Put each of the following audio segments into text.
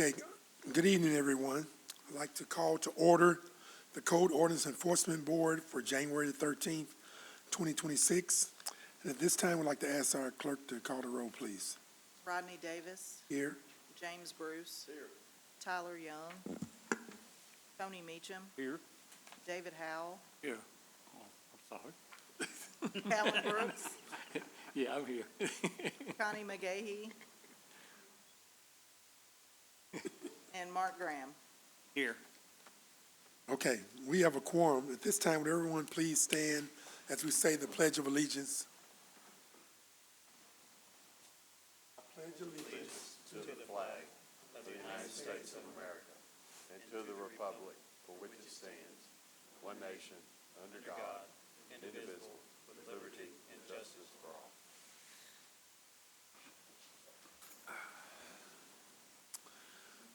Okay, good evening, everyone. I'd like to call to order the Code Ordinance Enforcement Board for January the 13th, 2026. And at this time, we'd like to ask our clerk to call the roll, please. Rodney Davis, Here. James Bruce. Here. Tyler Young. Tony Meacham. Here. David Howell. Yeah. Oh, I'm sorry. Alan Brooks. Yeah, I'm here. Connie McGahee. And Mark Graham. Here. Okay, we have a quorum. At this time, would everyone please stand as we say the Pledge of Allegiance? I pledge allegiance to the flag of the United States of America and to the republic for which it stands, one nation, under God, indivisible, with liberty and justice for all.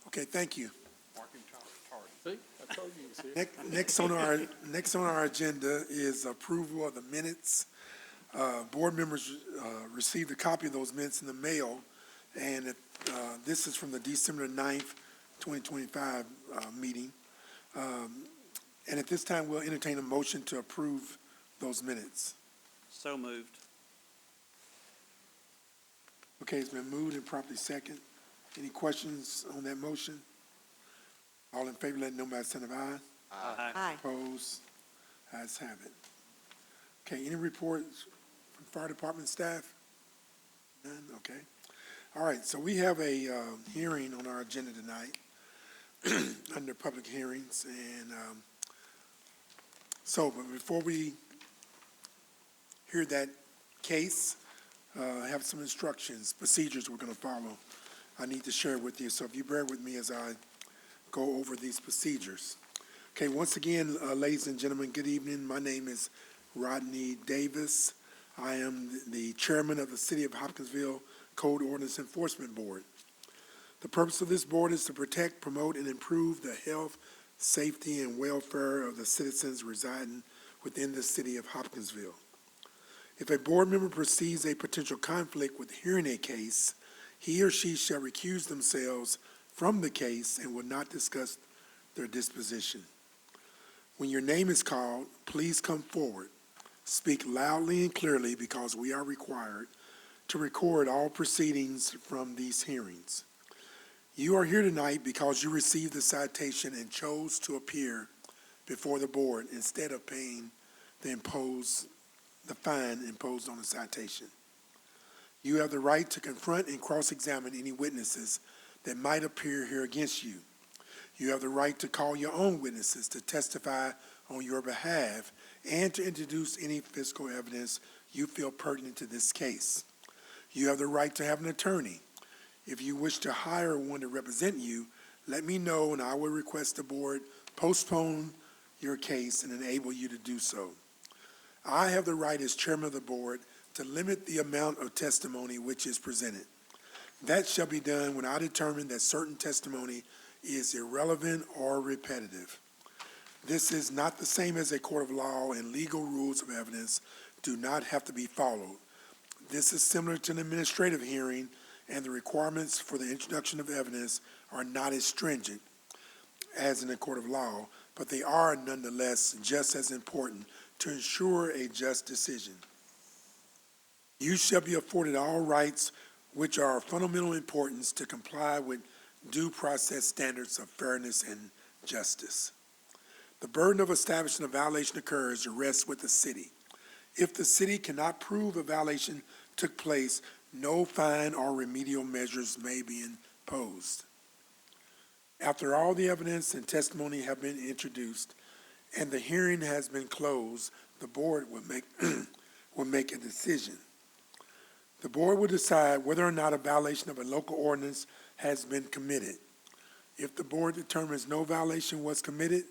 Okay, thank you. See, I told you he was here. Next on our agenda is approval of the minutes. Board members received a copy of those minutes in the mail, and this is from the December 9th, 2025 meeting. And at this time, we'll entertain a motion to approve those minutes. So moved. Okay, it's been moved and properly second. Any questions on that motion? All in favor, let it know by the sign of aye. Aye. Opposed? Ayes have it. Okay, any reports from fire department staff? None, okay. All right, so we have a hearing on our agenda tonight under public hearings. And but before we hear that case, I have some instructions, procedures we're going to follow. I need to share with you, so if you bear with me as I go over these procedures. Okay, once again, ladies and gentlemen, good evening. My name is Rodney Davis. I am the chairman of the City of Hopkinsville Code Ordinance Enforcement Board. The purpose of this board is to protect, promote, and improve the health, safety, and welfare of the citizens residing within the City of Hopkinsville. If a board member perceives a potential conflict with hearing a case, he or she shall recuse themselves from the case and will not discuss their disposition. When your name is called, please come forward. Speak loudly and clearly because we are required to record all proceedings from these hearings. You are here tonight because you received the citation and chose to appear before the board instead of paying the fine imposed on the citation. You have the right to confront and cross-examine any witnesses that might appear here against you. You have the right to call your own witnesses to testify on your behalf and to introduce any physical evidence you feel pertinent to this case. You have the right to have an attorney. If you wish to hire one to represent you, let me know and I will request the board postpone your case and enable you to do so. I have the right as chairman of the board to limit the amount of testimony which is presented. That shall be done when I determine that certain testimony is irrelevant or repetitive. This is not the same as a court of law, and legal rules of evidence do not have to be followed. This is similar to an administrative hearing, and the requirements for the introduction of evidence are not as stringent as in a court of law, but they are nonetheless just as important to ensure a just decision. You shall be afforded all rights which are of fundamental importance to comply with due process standards of fairness and justice. The burden of establishing a violation occurs rests with the city. If the city cannot prove a violation took place, no fine or remedial measures may be imposed. After all the evidence and testimony have been introduced and the hearing has been closed, the board will make a decision. The board will decide whether or not a violation of a local ordinance has been committed. If the board determines no violation was committed,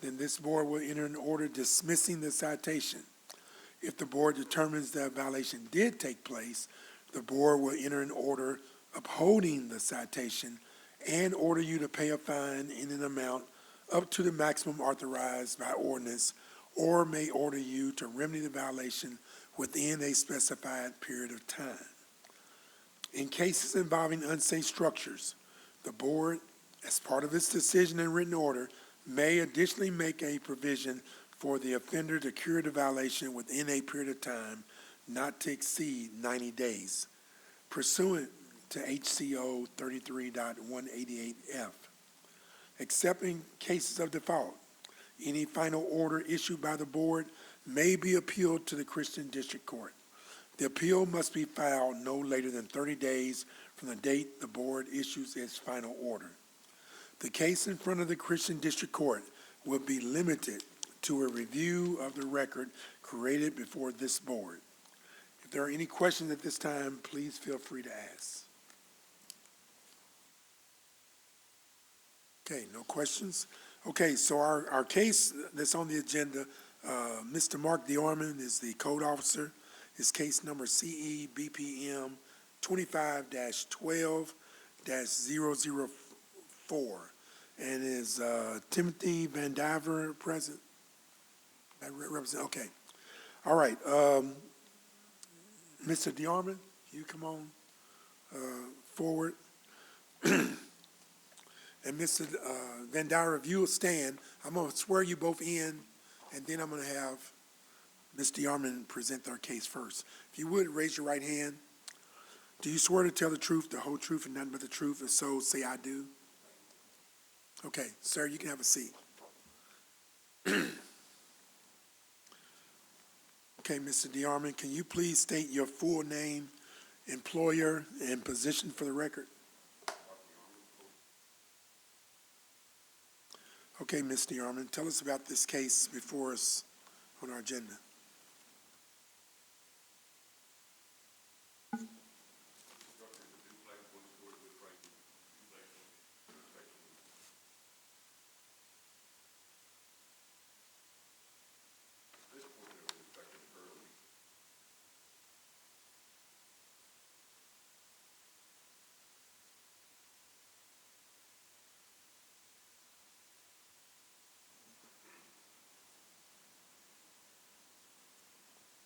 then this board will enter an order dismissing the citation. If the board determines that a violation did take place, the board will enter an order upholding the citation and order you to pay a fine in an amount up to the maximum authorized by ordinance, or may order you to remedy the violation within a specified period of time. In cases involving unsafe structures, the board as part of its decision and written order, may additionally make a provision for the offender to cure the violation within a period of time not to exceed 90 days, pursuant to HCO 33.188F. Excepting cases of default, any final order issued by the board may be appealed to the Christian District Court. The appeal must be filed no later than 30 days from the date the board issues its final order. The case in front of the Christian District Court will be limited to a review of the record created before this board. If there are any questions at this time, please feel free to ask. Okay, no questions? Okay, so our case that's on the agenda, Mr. Mark DeOrman is the code officer. His case number CE BPM 25-12-004. And is Timothy Van Diver present? Represent, okay. All right, Mr. DeOrman, you come on forward. And Mr. Van Diver, if you will stand, I'm going to swear you both in, and then I'm going to have Ms. DeOrman present their case first. If you would, raise your right hand. Do you swear to tell the truth, the whole truth, and nothing but the truth? If so, say I do. Okay, sir, you can have a seat. Okay, Mr. DeOrman, can you please state your full name, employer, and position for the record? Okay, Ms. DeOrman, tell us about this case before us on our agenda.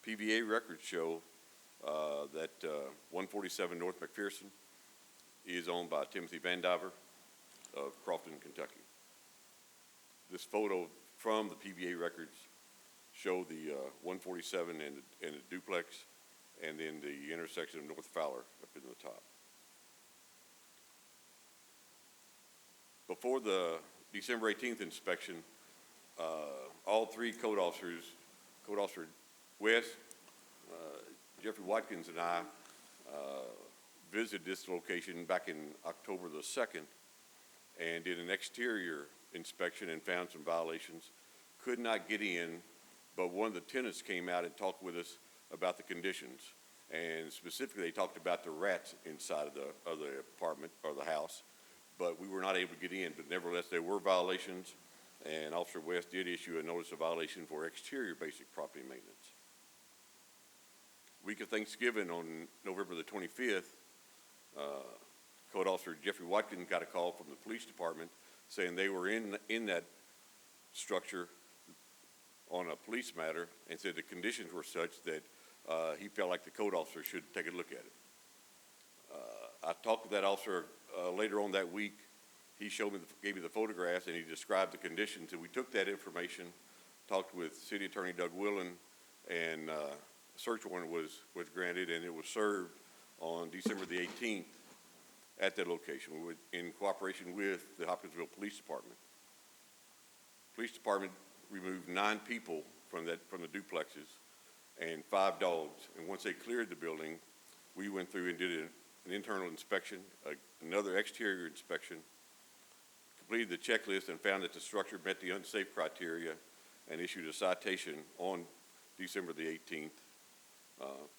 PVA records show that 147 North McPherson is owned by Timothy Van Diver of Crofton, Kentucky. This photo from the PVA records show the 147 and a duplex, and then the intersection of North Fowler up in the top. Before the December 18th inspection, all three code officers, Code Officer West, Jeffrey Watkins, and I visited this location back in October the 2nd and did an exterior inspection and found some violations. Could not get in, but one of the tenants came out and talked with us about the conditions. And specifically, they talked about the rats inside of the apartment or the house, but we were not able to get in. But nevertheless, there were violations, and Officer West did issue a notice of violation for exterior basic property maintenance. Week of Thanksgiving on November the 25th, Code Officer Jeffrey Watkins got a call from the police department saying they were in that structure on a police matter, and said the conditions were such that he felt like the code officer should take a look at it. I talked to that officer later on that week. He gave me the photographs, and he described the conditions, and we took that information, talked with City Attorney Doug Willen, and a search warrant was granted, and it was served on December the 18th at that location in cooperation with the Hopkinsville Police Department. Police Department removed 9 people from the duplexes and 5 dogs. And once they cleared the building, we went through and did an internal inspection, another exterior inspection, completed the checklist, and found that the structure met the unsafe criteria, and issued a citation on December the 18th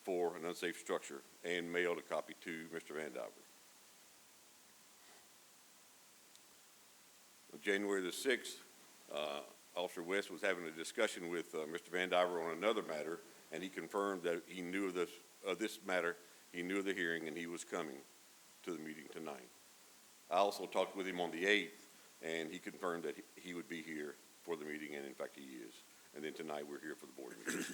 for an unsafe structure, and mailed a copy to Mr. Van Diver. On January the 6th, Officer West was having a discussion with Mr. Van Diver on another matter, and he confirmed that he knew of this matter, he knew of the hearing, and he was coming to the meeting tonight. I also talked with him on the 8th, and he confirmed that he would be here for the meeting, and in fact he is. And then tonight we're here for the board meeting.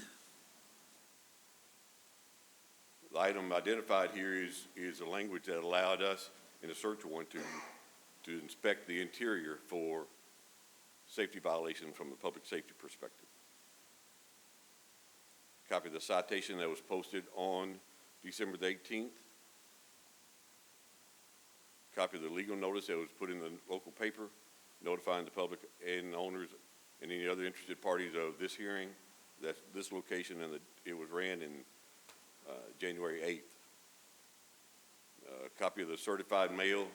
The item identified here is a language that allowed us in a search warrant to to inspect the interior for safety violations from a public safety perspective. Copy of the citation that was posted on December the 18th. Copy of the legal notice that was put in the local paper, notifying the public and owners and any other interested parties of this hearing, that this location, and it was ran in January 8th. Copy of the certified mail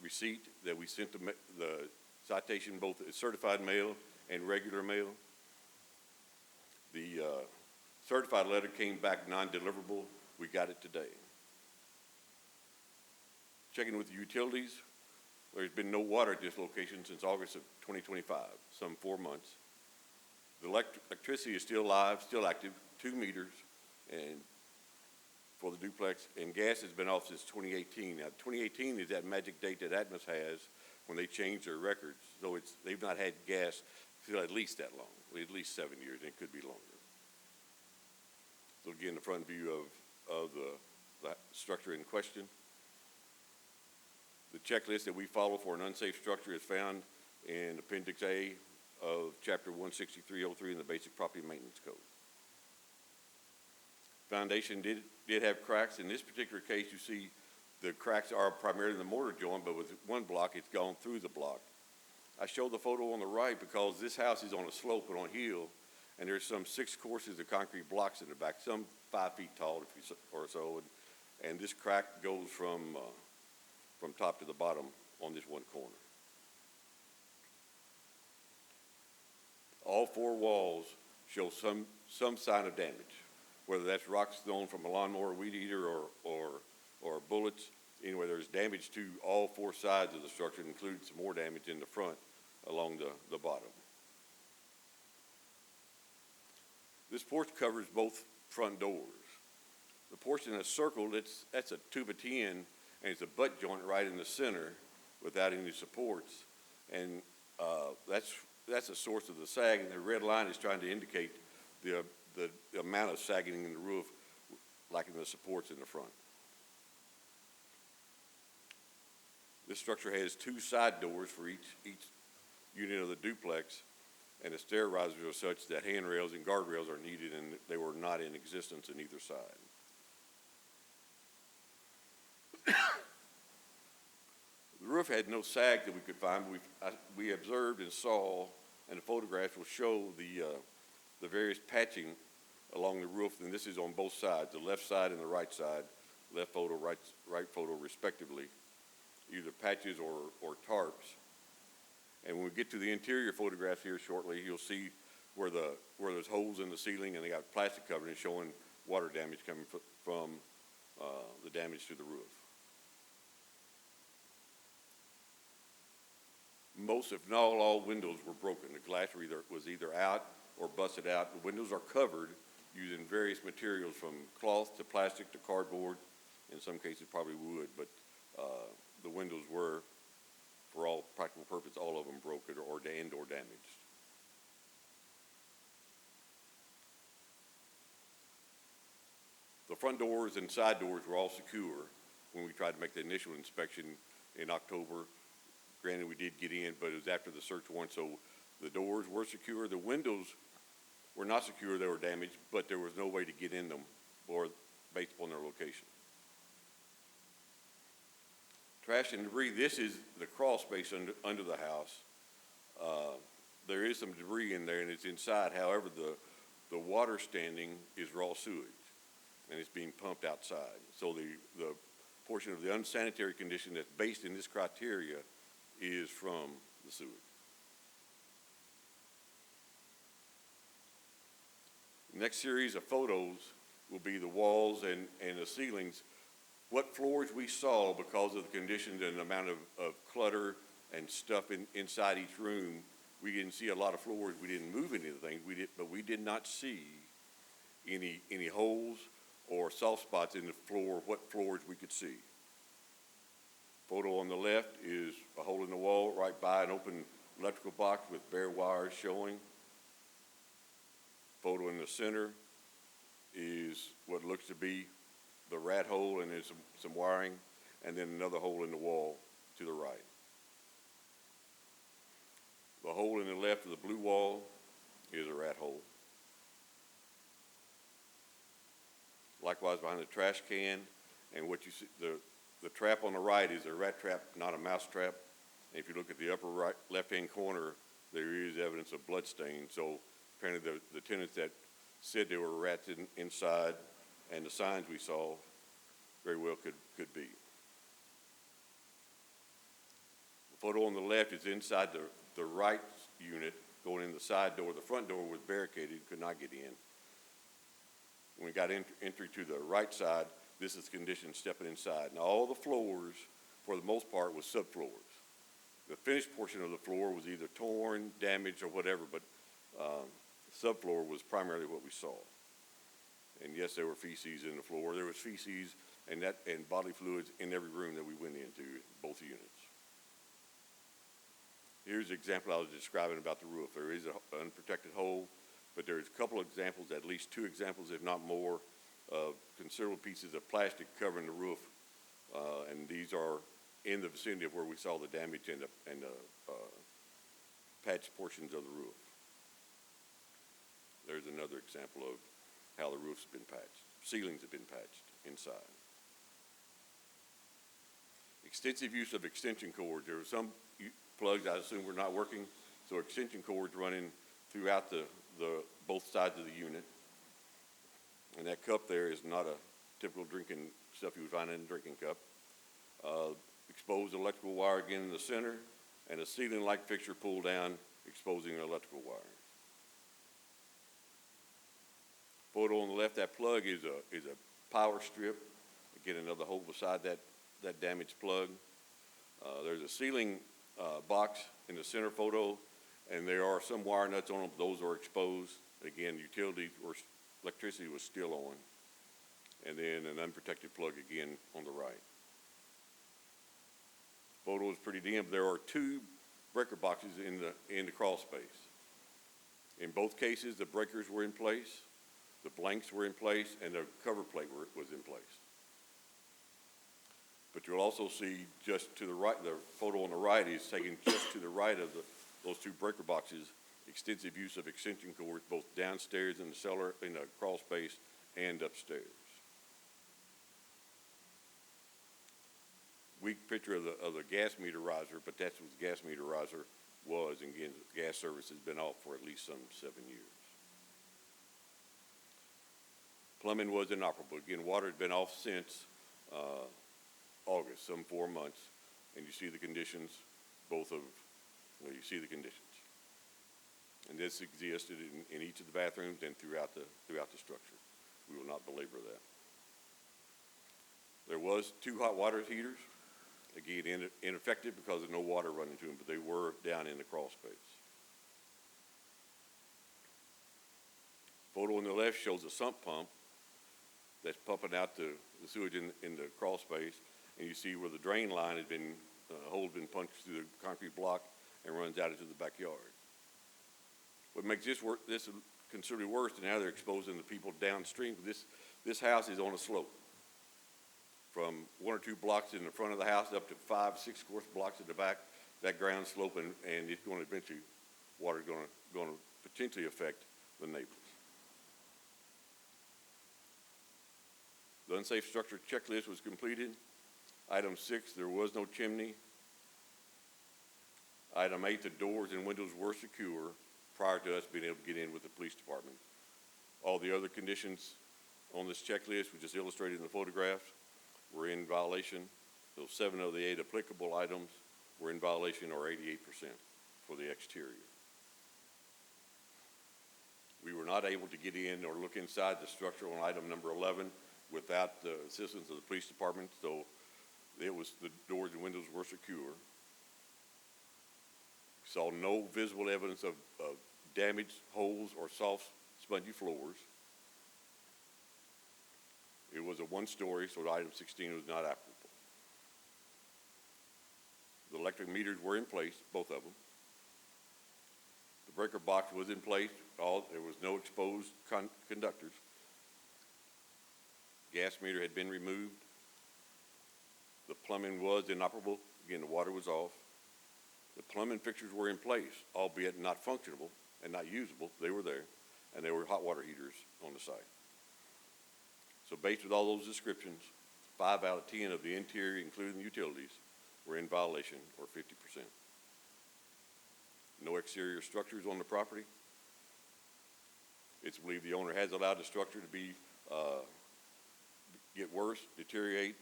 receipt that we sent the citation, both certified mail and regular mail. The certified letter came back non-deliverable. We got it today. Checking with the utilities, there's been no water at this location since August of 2025, some 4 months. The electricity is still live, still active, 2 meters, and for the duplex, and gas has been off since 2018. Now, 2018 is that magic date that Atmos has when they change their records. So they've not had gas for at least that long, at least 7 years, and it could be longer. So again, the front view of the structure in question. The checklist that we follow for an unsafe structure is found in Appendix A of Chapter 16303 in the Basic Property Maintenance Code. Foundation did have cracks. In this particular case, you see the cracks are primarily in the mortar joint, but with one block, it's gone through the block. I show the photo on the right because this house is on a slope and on a hill, and there's some 6 courses of concrete blocks in the back, some 5 feet tall or so, and this crack goes from top to the bottom on this one corner. All 4 walls show some sign of damage, whether that's rocks thrown from a lawnmower, weed eater, or bullets. Anyway, there's damage to all 4 sides of the structure, including some more damage in the front along the bottom. This porch covers both front doors. The portion that's circled, that's a 2x10, and it's a butt joint right in the center without any supports. And that's a source of the sag, and the red line is trying to indicate the amount of sagging in the roof, like in the supports in the front. This structure has 2 side doors for each unit of the duplex, and the stair risers are such that handrails and guardrails are needed, and they were not in existence in either side. The roof had no sag that we could find. We observed and saw, and the photographs will show the various patching along the roof, and this is on both sides, the left side and the right side, left photo, right photo respectively, either patches or tarps. And when we get to the interior photographs here shortly, you'll see where there's holes in the ceiling, and they got plastic covering showing water damage coming from the damage to the roof. Most, if not all, windows were broken. The glass was either out or busted out. The windows are covered using various materials from cloth to plastic to cardboard, in some cases probably wood, but the windows were, for all practical purposes, all of them broken or damaged. The front doors and side doors were all secure when we tried to make the initial inspection in October. Granted, we did get in, but it was after the search warrant, so the doors were secure. The windows were not secure, they were damaged, but there was no way to get in them based upon their location. Trash and debris, this is the crawl space under the house. There is some debris in there, and it's inside. However, the water standing is raw sewage, and it's being pumped outside. So the portion of the unsanitary condition that's based in this criteria is from the sewage. The next series of photos will be the walls and the ceilings. What floors we saw because of the conditions and the amount of clutter and stuff inside each room. We didn't see a lot of floors. We didn't move any of the things. But we did not see any holes or soft spots in the floor, what floors we could see. Photo on the left is a hole in the wall right by an open electrical box with bare wires showing. Photo in the center is what looks to be the rat hole, and there's some wiring, and then another hole in the wall to the right. The hole in the left of the blue wall is a rat hole. Likewise, behind the trash can, and what you see, the trap on the right is a rat trap, not a mouse trap. And if you look at the upper right, left-hand corner, there is evidence of blood stain. So apparently the tenants that said there were rats inside, and the signs we saw very well could be. The photo on the left is inside the right unit, going in the side door. The front door was barricaded, could not get in. When we got entry to the right side, this is condition stepping inside. Now, all the floors, for the most part, was subfloors. The finished portion of the floor was either torn, damaged, or whatever, but subfloor was primarily what we saw. And yes, there were feces in the floor. There was feces and bodily fluids in every room that we went into, both units. Here's the example I was describing about the roof. There is an unprotected hole, but there's a couple of examples, at least 2 examples, if not more, of considerable pieces of plastic covering the roof, and these are in the vicinity of where we saw the damage and the patched portions of the roof. There's another example of how the roof's been patched. Ceilings have been patched inside. Extensive use of extension cords. There were some plugs I assume were not working, so extension cords running throughout the both sides of the unit. And that cup there is not a typical drinking stuff you would find in a drinking cup. Exposed electrical wire again in the center, and a ceiling light fixture pulled down, exposing electrical wire. Photo on the left, that plug is a power strip. Again, another hole beside that damaged plug. There's a ceiling box in the center photo, and there are some wire nuts on them. Those are exposed. Again, utilities or electricity was still on. And then an unprotected plug again on the right. Photo is pretty dim. There are 2 breaker boxes in the crawl space. In both cases, the breakers were in place, the blanks were in place, and the cover plate was in place. But you'll also see just to the right, the photo on the right is taken just to the right of those 2 breaker boxes, extensive use of extension cords both downstairs in the cellar, in the crawl space, and upstairs. Weak picture of the gas meter riser, but that's what the gas meter riser was. And again, gas service has been off for at least some 7 years. Plumbing was inoperable. Again, water had been off since August, some 4 months, and you see the conditions, you see the conditions. And this existed in each of the bathrooms and throughout the structure. We will not belabor that. There was 2 hot water heaters, again ineffective because of no water running to them, but they were down in the crawl space. Photo on the left shows a sump pump that's pumping out the sewage in the crawl space, and you see where the drain line had been, hole had been punched through the concrete block and runs out into the backyard. What makes this considerably worse, and now they're exposing the people downstream. This house is on a slope. From 1 or 2 blocks in the front of the house up to 5, 6 course blocks at the back, that ground slope, and it's going to eventually, water is going to potentially affect the neighbors. The unsafe structure checklist was completed. Item 6, there was no chimney. Item 8, the doors and windows were secure prior to us being able to get in with the police department. All the other conditions on this checklist, which is illustrated in the photographs, were in violation. Those 7 of the 8 applicable items were in violation, or 88% for the exterior. We were not able to get in or look inside the structure on item number 11 without the assistance of the police department, so the doors and windows were secure. Saw no visible evidence of damaged holes or soft, spongy floors. It was a 1-story, so item 16 was not applicable. The electric meters were in place, both of them. The breaker box was in place. There was no exposed conductors. Gas meter had been removed. The plumbing was inoperable. Again, the water was off. The plumbing fixtures were in place, albeit not functional and not usable. They were there, and there were hot water heaters on the site. So based with all those descriptions, 5 out of 10 of the interior, including the utilities, were in violation, or 50%. No exterior structures on the property. It's believed the owner has allowed the structure to be, get worse, deteriorate.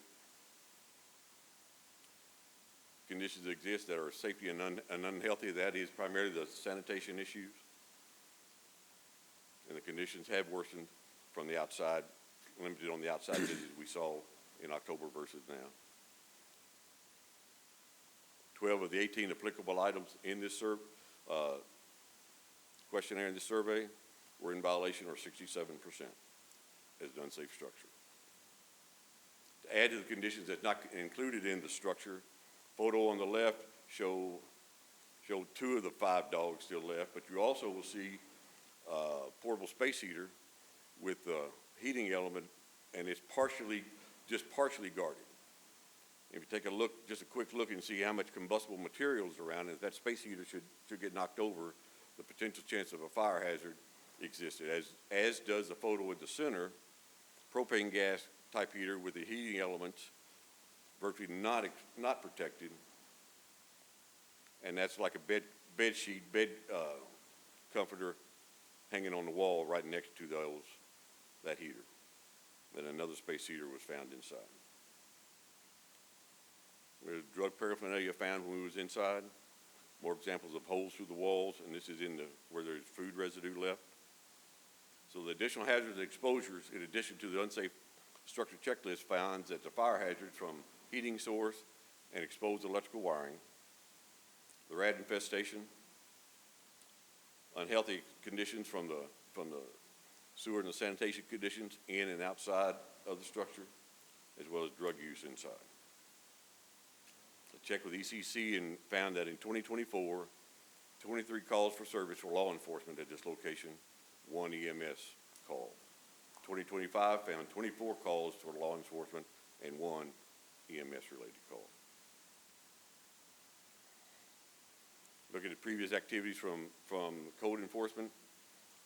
Conditions exist that are safety and unhealthy. That is primarily the sanitation issues. And the conditions have worsened from the outside, limited on the outside visits we saw in October versus now. 12 of the 18 applicable items in this questionnaire in this survey were in violation, or 67%, as an unsafe structure. To add to the conditions that's not included in the structure, photo on the left show 2 of the 5 dogs still left, but you also will see portable space heater with the heating element, and it's just partially guarded. If you take a look, just a quick look, and see how much combustible material is around, and if that space heater should get knocked over, the potential chance of a fire hazard existed, as does the photo at the center, propane gas type heater with the heating elements virtually not protected, and that's like a bed sheet, comforter hanging on the wall right next to that heater. Then another space heater was found inside. There's drug paraphernalia found when we was inside. More examples of holes through the walls, and this is where there's food residue left. So the additional hazards and exposures, in addition to the unsafe structure checklist, finds that the fire hazards from heating source and exposed electrical wiring, the rat infestation, unhealthy conditions from the sewer and the sanitation conditions in and outside of the structure, as well as drug use inside. I checked with ECC and found that in 2024, 23 calls for service for law enforcement at this location, 1 EMS call. 2025 found 24 calls for law enforcement and 1 EMS-related call. Looking at previous activities from code enforcement,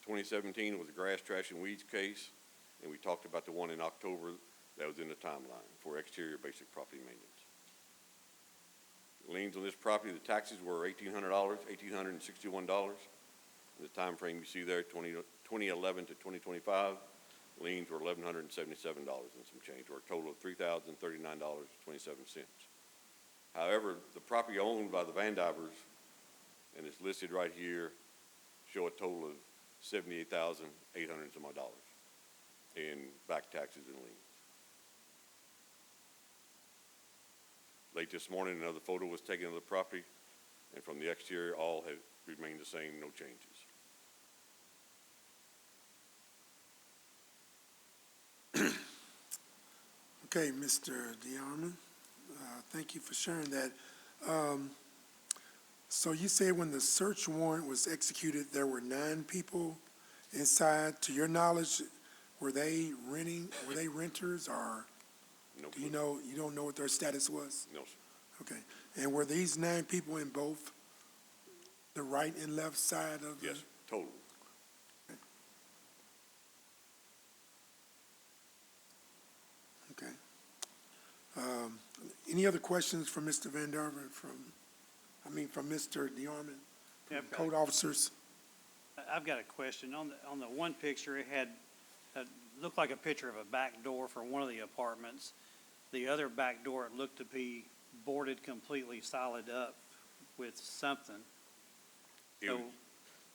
2017 was a grass, trash, and weeds case, and we talked about the one in October that was in the timeline for exterior basic property maintenance. Liens on this property, the taxes were $1,800, $1,861. The time frame you see there, 2011 to 2025, liens were $1,177 and some change, or a total of $3,039.27. However, the property owned by the Van Divers, and it's listed right here, show a total of $78,800 and some odd dollars in back taxes and liens. Late this morning, another photo was taken of the property, and from the exterior, all have remained the same, no changes. Okay, Mr. DeArmond, thank you for sharing that. So you said when the search warrant was executed, there were 9 people inside. To your knowledge, were they renters, or No do you clue. know, you don't know what their status was? No, sir. Okay. And were these 9 people in both the right and left side of the? Yes, total. Okay. Any other questions from Mr. Van Darver, from Mr. DeArmond, Yeah, code officers? I've got a question. On the one picture, it had, looked like a picture of a back door for one of the apartments. The other back door, it looked to be boarded completely solid up with something. It So, was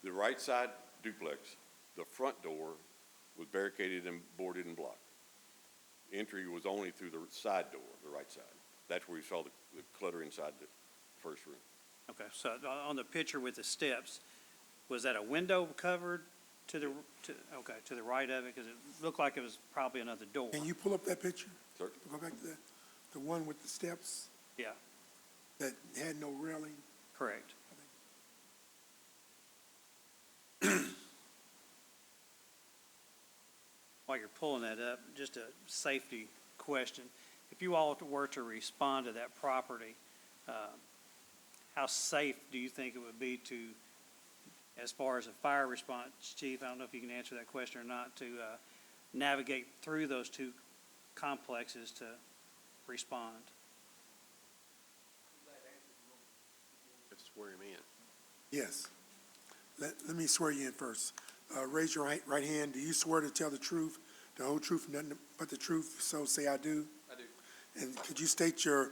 the right side duplex, the front door was barricaded and boarded and blocked. Entry was only through the side door, the right side. That's where you saw the clutter inside the first room. okay, so on the picture with the steps, was that a window covered to the right of it? Because it looked like it was probably another door. Can you pull up that picture? Sir? Go back to the one with the steps Yeah, that had no railing? correct. While you're pulling that up, just a safety question. If you all were to respond to that property, how safe do you think it would be to, as far as a fire response, Chief, I don't know if you can answer that question or not, to navigate through those two complexes to respond? Let's swear him in. Yes. Let me swear you in first. Raise your right hand. Do you swear to tell the truth, the whole truth, nothing but the truth? So say I do. I do. And could you state your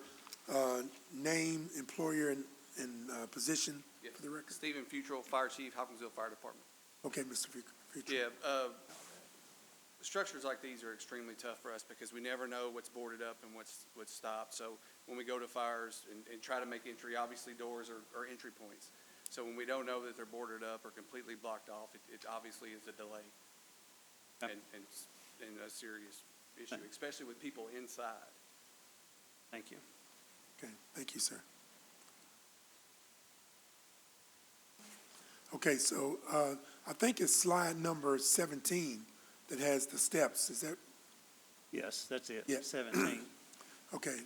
name, employer, and position Yes. for the record? Stephen Futrell, Fire Chief, Hopkinsville Fire Department. Okay, Mr. Future. Yeah, structures like these are extremely tough for us because we never know what's boarded up and what's stopped. So when we go to fires and try to make entry, obviously doors are entry points. So when we don't know that they're boarded up or completely blocked off, it obviously is a delay and a serious issue, especially with people inside. Thank you. Okay, thank you, sir. Okay, so I think it's slide number 17 that has the steps. Is that, Yes, that's it, Yeah. 17. okay?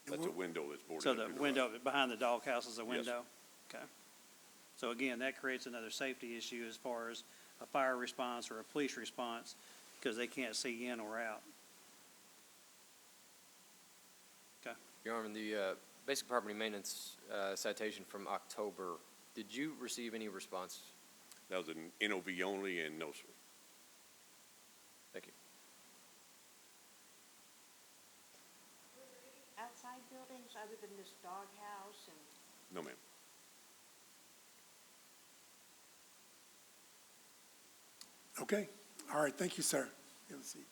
That's a window that's boarded So up. the in window behind the doghouse is a Yes. window? Okay. So again, that creates another safety issue as far as a fire response or a police response, because they can't see in or out. Your Honor, the basic property maintenance citation from October, did you receive any response? That was an NOV only, and no, sir. Thank you. Outside buildings other than this doghouse and No, ma'am. Okay, all right, thank you, sir. Have a seat.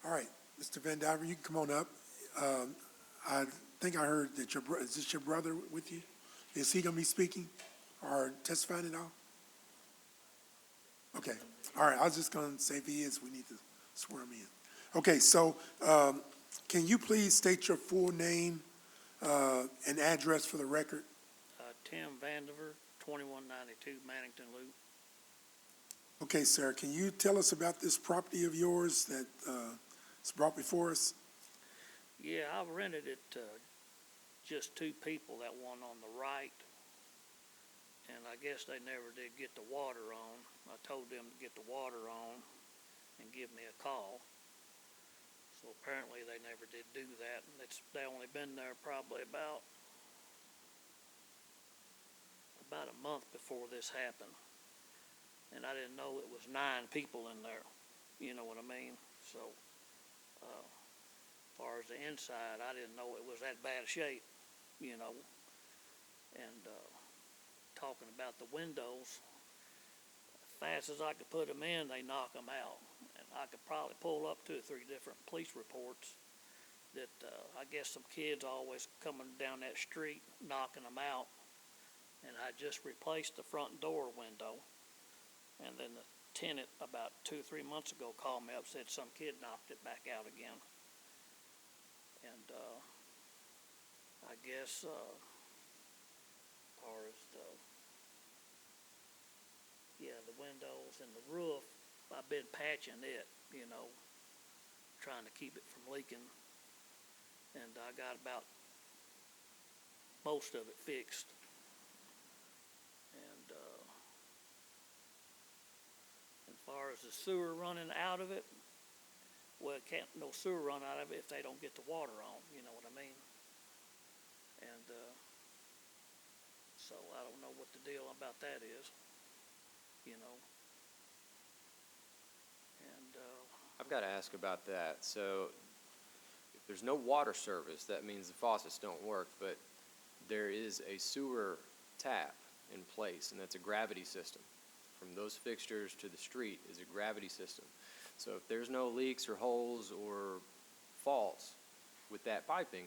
All right, Mr. Van Diver, you can come on up. I think I heard that is this your brother with you? Is he gonna be speaking or testifying at all? Okay, all right, I was just gonna say if he is, we need to swear him in. Okay, so, can you please state your full name, and address for the record? Tim Vandiver, 2192 Mannington Loop. Okay, sir, can you tell us about this property of yours that, is brought before us? Yeah, I've rented it to just two people, that one on the right. And I guess they never did get the water on. I told them to get the water on and give me a call. So apparently they never did do that, and they only been there probably about a month before this happened. And I didn't know it was 9 people in there, you know what I mean? So, as far as the inside, I didn't know it was that bad a shape, you know? And, talking about the windows, as fast as I could put them in, they knock them out. And I could probably pull up 2 or 3 different police reports that, I guess some kids always coming down that street knocking them out. And I just replaced the front door window. And then the tenant about 2 or 3 months ago called me up, said some kid knocked it back out again. And, I guess, as far as the windows and the roof, I've been patching it, you know, trying to keep it from leaking. And I got about most of it fixed. And, as far as the sewer running out of it, well, no sewer run out of it if they don't get the water on, you know what I mean? And, so I don't know what the deal about that is, you know? And, I've got to ask about that. So if there's no water service, that means the faucets don't work, but there is a sewer tap in place, and that's a gravity system. From those fixtures to the street is a gravity system. So if there's no leaks or holes or faults with that piping,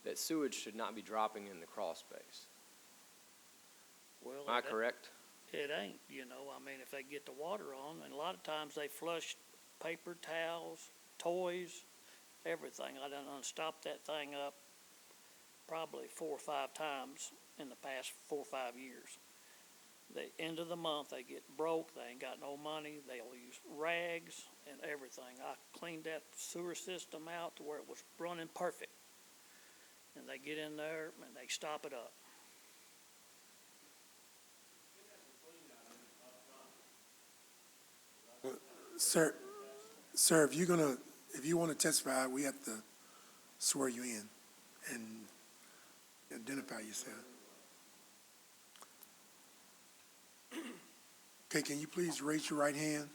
that sewage should not be dropping in the crawl space. well. Am I correct? It ain't, you know, I mean, if they get the water on, and a lot of times they flush paper towels, toys, everything. I done unstopped that thing up probably 4 or 5 times in the past 4 or 5 years. The end of the month, they get broke, they ain't got no money, they'll use rags and everything. I cleaned that sewer system out to where it was running perfect. and they get in there and they stop it up. Sir, if you want to testify, we have to swear you in and identify yourself. Okay, can you please raise your right hand?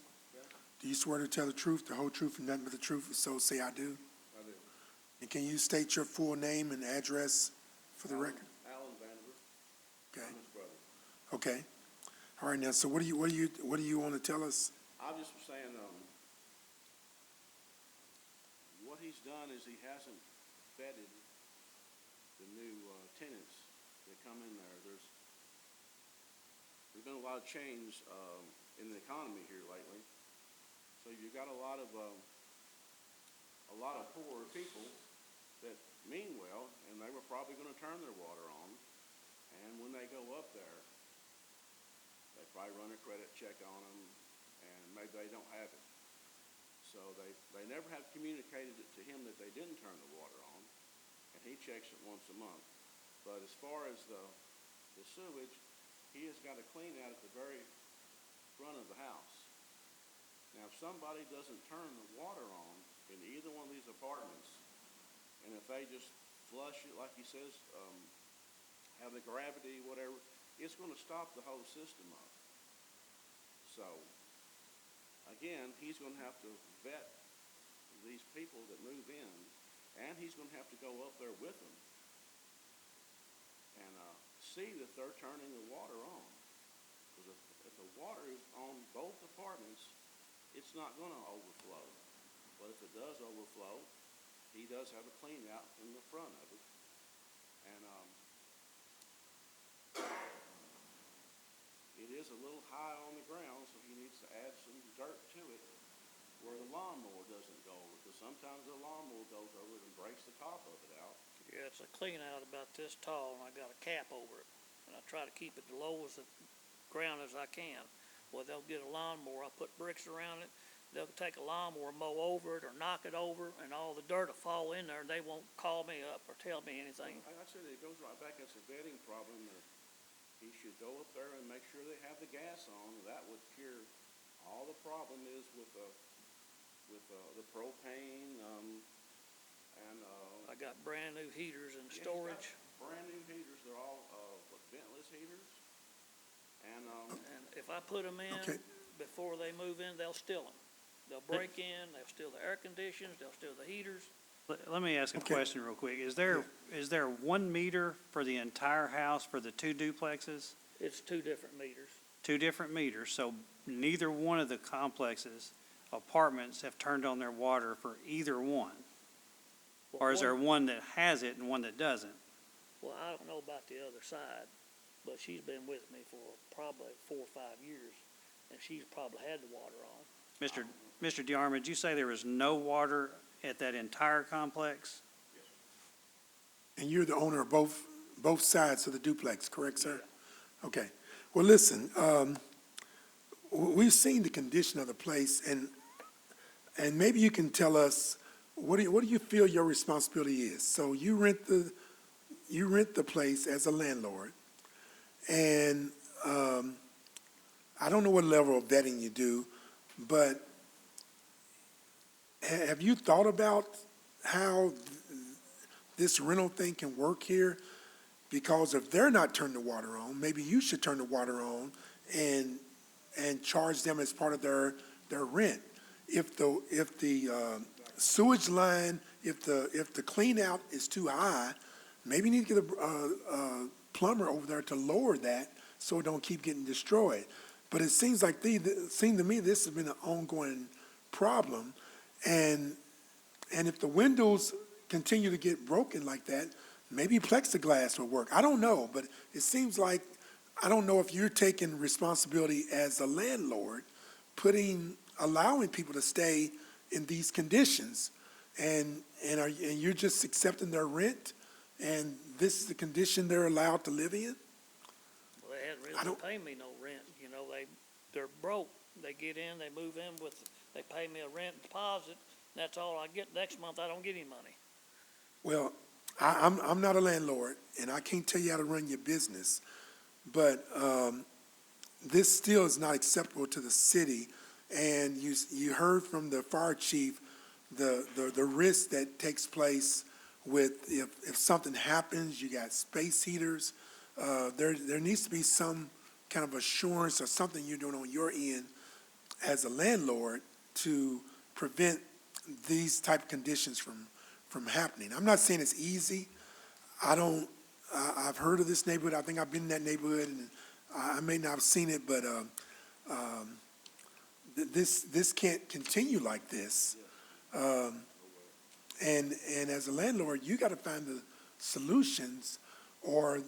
Do you swear to tell the truth, the whole truth, and nothing but the truth, if so say I do? I do. And can you state your full name and address for the record? Alan Vanderbilt, Okay, I'm his brother. okay. All right, now, so what do you want to tell us? I just was saying, what he's done is he hasn't vetted the new tenants that come in there. There's been a lot of change in the economy here lately. So you've got a lot of poor people that mean well, and they were probably going to turn their water on. And when they go up there, they probably run a credit check on them, and maybe they don't have it. So they never have communicated it to him that they didn't turn the water on, and he checks it once a month. But as far as the sewage, he has got to clean out at the very front of the house. Now, if somebody doesn't turn the water on in either one of these apartments, and if they just flush it, like he says, have the gravity, whatever, it's going to stop the whole system up. So, again, he's going to have to vet these people that move in, and he's going to have to go up there with them and see that they're turning the water on. Because if the water is on both apartments, it's not going to overflow. But if it does overflow, he does have a clean out in the front of it. And it is a little high on the ground, so he needs to add some dirt to it where the lawnmower doesn't go over. Because sometimes the lawnmower goes over it and breaks the top of it out. Yeah, it's a clean out about this tall, and I got a cap over it. And I try to keep it the low as the ground as I can. Well, they'll get a lawnmower, I'll put bricks around it, they'll take a lawnmower, mow over it, or knock it over, and all the dirt will fall in there, and they won't call me up or tell me anything. I said it goes right back. It's a vetting problem. He should go up there and make sure they have the gas on. That would cure all the problem is with the propane, I got brand new heaters and yeah, he's storage, got brand new heaters. They're all ventless heaters. And and if I put them Okay. in before they move in, they'll steal them. They'll break in, they'll steal the air conditioners, they'll steal the heaters. Let me ask a Okay. question real quick. Is there 1 meter for the entire house for the 2 duplexes? It's 2 different meters. 2 different meters, so neither one of the complexes, apartments have turned on their water for either one? Well, Or is there one that has it and one that doesn't? Well, I don't know about the other side, but she's been with me for probably 4 or 5 years, and she's probably had the water on. Mr. DeArmond, did you say there was no water at that entire complex? And you're the owner of both sides of the duplex, correct, sir? Okay. Well, listen, we've seen the condition of the place, and maybe you can tell us, what do you feel your responsibility is? So you rent the place as a landlord, and I don't know what level of vetting you do, but have you thought about how this rental thing can work here? Because if they're not turning the water on, maybe you should turn the water on and charge them as part of their rent. If the sewage line, if the clean out is too high, maybe you need to get a plumber over there to lower that so it don't keep getting destroyed. But it seems like seemed to me this has been an ongoing problem, and if the windows continue to get broken like that, maybe plexiglass will work. I don't know, but it seems like, I don't know if you're taking responsibility as a landlord, allowing people to stay in these conditions, and you're just accepting their rent, and this is the condition they're allowed to live in? Well, they hadn't really paid me no rent, you know, they're broke. They get in, they move in they pay me a rent deposit, and that's all I get. Next month, I don't get any money. Well, I'm not a landlord, and I can't tell you how to run your business, but this still is not acceptable to the city. And you heard from the fire chief, the risk that takes place with, if something happens, you got space heaters. There needs to be some kind of assurance or something you're doing on your end as a landlord to prevent these type of conditions from happening. I'm not saying it's easy. I've heard of this neighborhood. I think I've been in that neighborhood, and I may not have seen it, but this can't continue like this. And as a landlord, you got to find the solutions, or,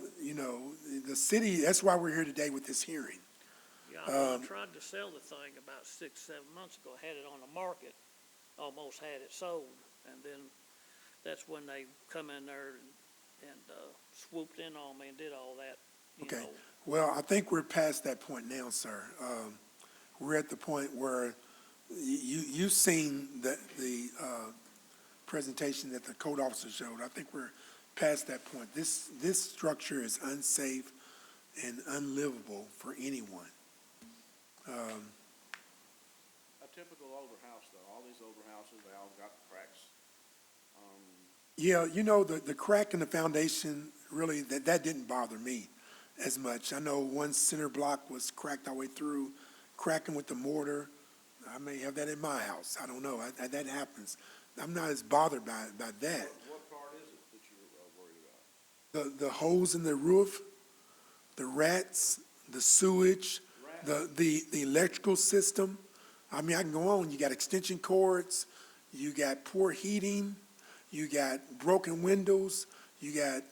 the city, that's why we're here today with this hearing. Yeah, I know I tried to sell the thing about 6-7 months ago, had it on the market, almost had it sold, and then that's when they come in there and swooped in on me and did all that, you Okay. know. Well, I think we're past that point now, sir. We're at the point where you've seen the presentation that the code officer showed. I think we're past that point. This structure is unsafe and unlivable for anyone. A typical older house, though. All these older houses, they all got cracks. Yeah, the crack in the foundation, really, that didn't bother me as much. I know one center block was cracked all the way through, cracking with the mortar. I may have that in my house. I don't know. That happens. I'm not as bothered by that. What part is it that you're worried about? The holes in the roof, the rats, the sewage, the electrical system. I mean, I can go on. You got extension cords, you got poor heating, you got broken windows, you got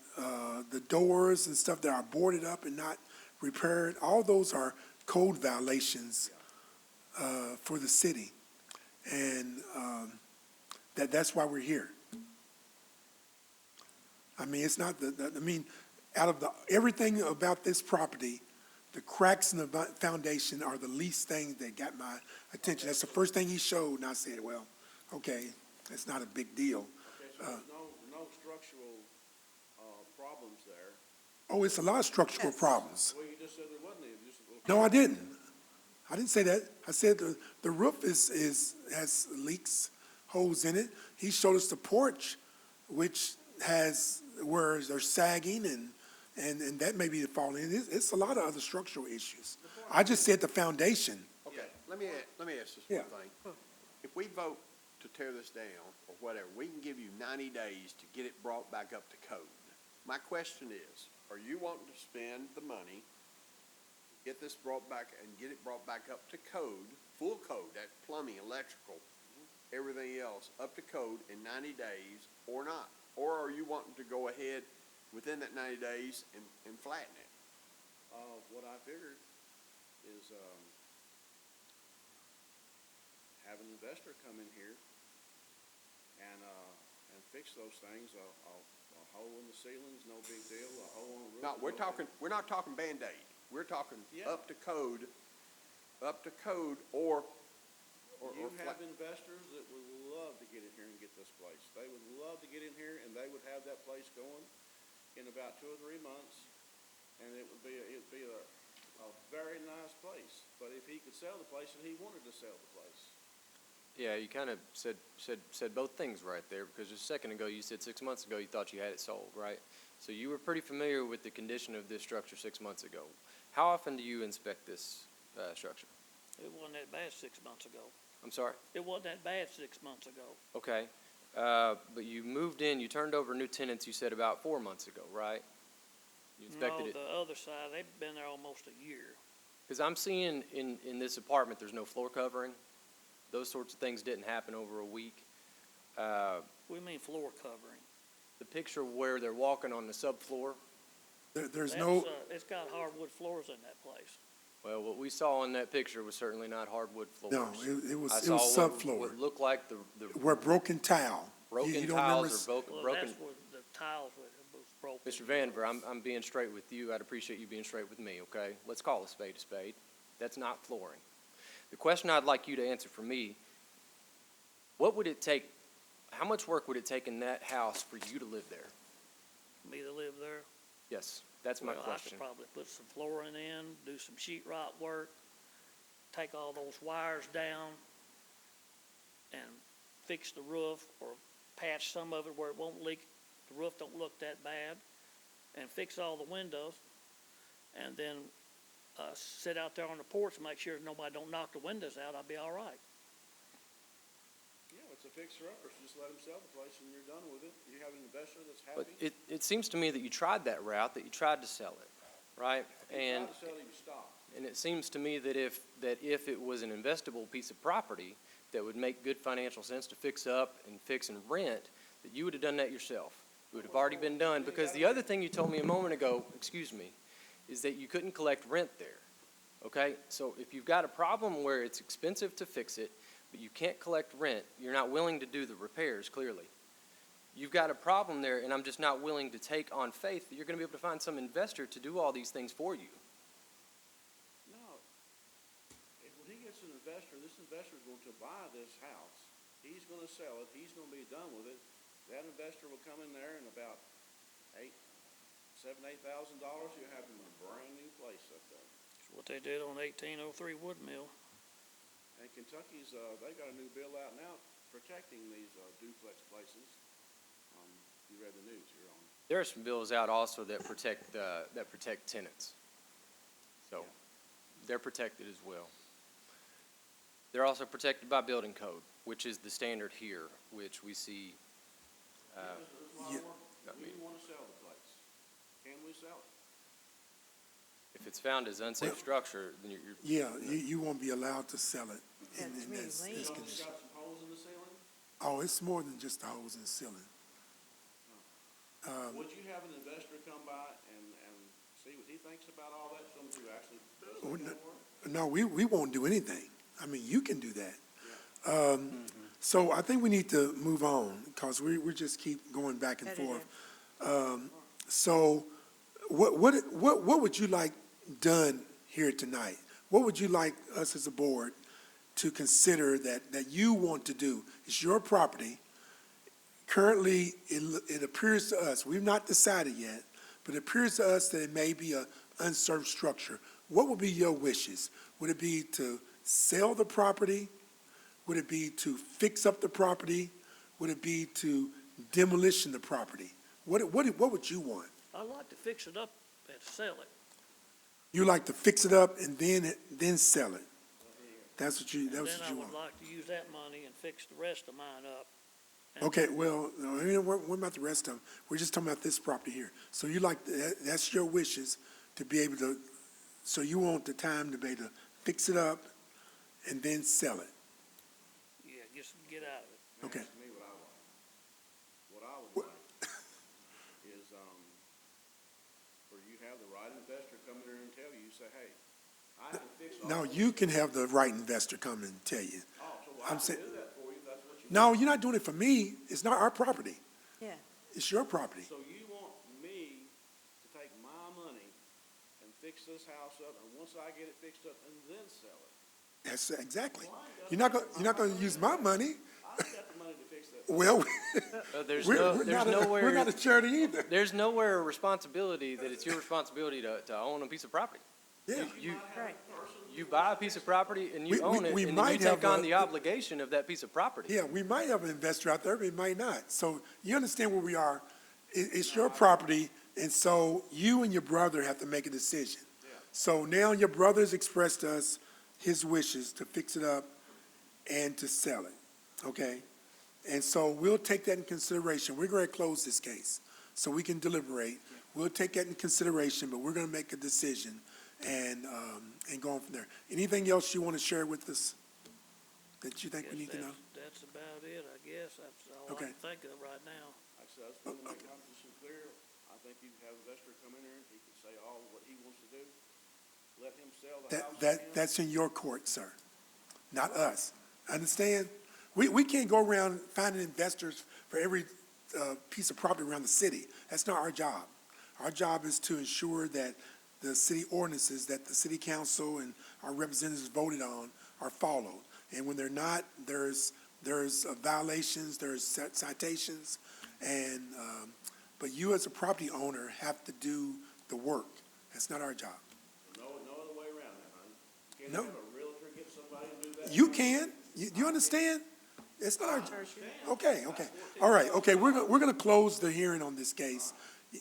the doors and stuff that are boarded up and not repaired. All those are code violations for the city. And that's why we're here. I mean, it's not out of everything about this property, the cracks in the foundation are the least thing that got my attention. That's the first thing he showed, and I said, well, okay, it's not a big deal. Okay, so there's no structural problems there. Oh, it's a lot of structural problems. Well, you just said there wasn't any. Just a little. No, I didn't. I didn't say that. I said the roof has leaks, holes in it. He showed us the porch, which has where they're sagging and that may be falling. It's a lot of other structural issues. I just said the foundation. Okay, let me ask this Yeah. one thing. If we vote to tear this down or whatever, we can give you 90 days to get it brought back up to code. My question is, are you wanting to spend the money, get this brought back and get it brought back up to code, full code, that plumbing, electrical, everything else, up to code in 90 days or not? Or are you wanting to go ahead within that 90 days and flatten it? What I figured is have an investor come in here and fix those things. A hole in the ceilings, no big deal. A hole on the roof. No, we're not talking Band-Aid. We're talking Yeah. up to code, or You have investors that would love to get in here and get this place. They would love to get in here and they would have that place going in about 2 or 3 months. And it'd be a very nice place. But if he could sell the place, and he wanted to sell the place. Yeah, you kind of said both things right there, because just a second ago, you said 6 months ago you thought you had it sold, right? So you were pretty familiar with the condition of this structure 6 months ago. How often do you inspect this structure? It wasn't that bad 6 months ago. I'm sorry? It wasn't that bad 6 months ago. Okay. But you moved in, you turned over new tenants, you said about 4 months ago, right? You inspected it? No, the other side, they've been there almost a year. Because I'm seeing in this apartment, there's no floor covering. Those sorts of things didn't happen over a week. We mean floor covering. The picture where they're walking on the subfloor, There's no, It's got hardwood floors in that place. well, what we saw in that picture was certainly not hardwood floors. no, it was I saw subfloor, what looked like the where broken tile. broken You don't remember tiles or Well, broken. that's where the tiles was broken. Mr. Vandiver, I'm being straight with you. I'd appreciate you being straight with me, okay? Let's call a spade a spade. That's not flooring. The question I'd like you to answer for me, what would it take, how much work would it take in that house for you to live there? me that live there? Yes, that's my Well, question. I could probably put some flooring in, do some sheet rock work, take all those wires down and fix the roof or patch some of it where it won't leak, the roof don't look that bad, and fix all the windows. And then, sit out there on the porch and make sure nobody don't knock the windows out, I'll be all right. Yeah, it's a fixer-upper, so just let them sell the place and you're done with it. You have an investor that's But happy. it seems to me that you tried that route, that you tried to sell it, right? You And, try to sell it, you stop. and it seems to me that if it was an investable piece of property that would make good financial sense to fix up and fix and rent, that you would have done that yourself. It would have already been done, because the other thing you told me a moment ago, excuse me, is that you couldn't collect rent there, okay? So if you've got a problem where it's expensive to fix it, but you can't collect rent, you're not willing to do the repairs, clearly. You've got a problem there, and I'm just not willing to take on faith that you're gonna be able to find some investor to do all these things for you. No. When he gets an investor, this investor's going to buy this house. He's gonna sell it, he's gonna be done with it. That investor will come in there and about $8,000, you'll have him a brand new place up there. That's what they did on 1803 Wood Mill. And Kentucky's, they've got a new bill out now protecting these duplex places. You read the news, you're on. There are some bills out also that protect tenants. So they're protected as well. They're also protected by building code, which is the standard here, which we see. There's a lot of yeah. work. We want to sell the place. Can we sell it? If it's found as unsafe Well- structure, then you're. Yeah, you won't be allowed to sell it in That's me, this Lee. It's condition. got some holes in the ceiling? Oh, it's more than just the holes in the ceiling. Would you have an investor come by and see what he thinks about all that? Someone who actually does Oh, that kind of work? No, we won't do anything. I mean, you can do that. So I think we need to move on, because we just keep going back and That is forth. So what would you like done here tonight? What would you like us as a board to consider that you want to do? It's your property. Currently, it appears to us, we've not decided yet, but it appears to us that it may be an unserved structure. What would be your wishes? Would it be to sell the property? Would it be to fix up the property? Would it be to demolition the property? What would you want? I'd like to fix it up and sell it. You like to fix it up and then sell it? That's what you And then I want? would like to use that money and fix the rest of mine up. And Okay, well, no, I mean, what about the rest of them? We're just talking about this property here. So you like, that's your wishes to be able to, so you want the time to be able to fix it up and then sell it? Yeah, just get out of it. Okay. Ask me what I like. What I would What- like is, where you have the right investor come in there and tell you, say, hey, I can fix all. Now, this." you can have the right investor come and tell you. Oh, so I I'm can saying- do that for you, if that's what you. No, you're not doing it for me. It's not our property. Yeah. It's your property. So you want me to take my money and fix this house up, and once I get it fixed up, and then sell it? That's exactly. You're not gonna use my money. I ain't got the money to fix that. Well, There's we're not a charity either. There's nowhere a responsibility that it's your responsibility to own a piece of property. Yeah. Right. You buy a piece of property and you We- own it, we and then you might take have on a- the obligation of that piece of property. Yeah, we might have an investor out there, but we might not. So you understand where we are. It's your property, and so you and your brother have to make a decision. So now your brother's expressed to us his wishes to fix it up and to sell it, okay? And so we'll take that in consideration. We're going to close this case so we can deliberate. We'll take that in consideration, but we're going to make a decision and go on from there. Anything else you want to share with us that you think we need to know? That's about it, I guess. That's all I Okay. can think of right now. Like I said, I just want to make my position clear. I think you can have an investor come in there, he can say all what he wants to do. Let him sell the house. That's in your court, sir, not us. Understand? We can't go around finding investors for every piece of property around the city. That's not our job. Our job is to ensure that the city ordinances that the city council and our representatives voted on are followed. And when they're not, there's violations, there's citations, and but you as a property owner have to do the work. That's not our job. No other way around that, honey. You No. can't have a realtor get somebody to do that. You can, you understand? It's not our, okay. All right, okay, we're gonna close the hearing on this case.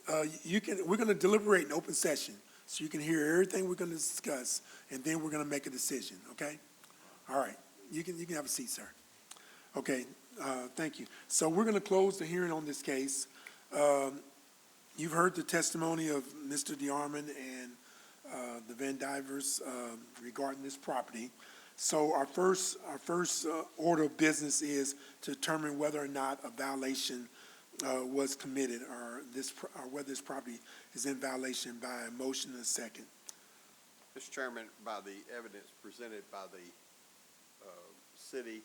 We're gonna deliberate in open session, so you can hear everything we're gonna discuss, and then we're gonna make a decision, okay? All right, you can have a seat, sir. Okay, thank you. So we're gonna close the hearing on this case. You've heard the testimony of Mr. DeArmond and the Van Divers regarding this property. So our first order of business is to determine whether or not a violation was committed, or whether this property is in violation by a motion and a second. Mr. Chairman, by the evidence presented by the city,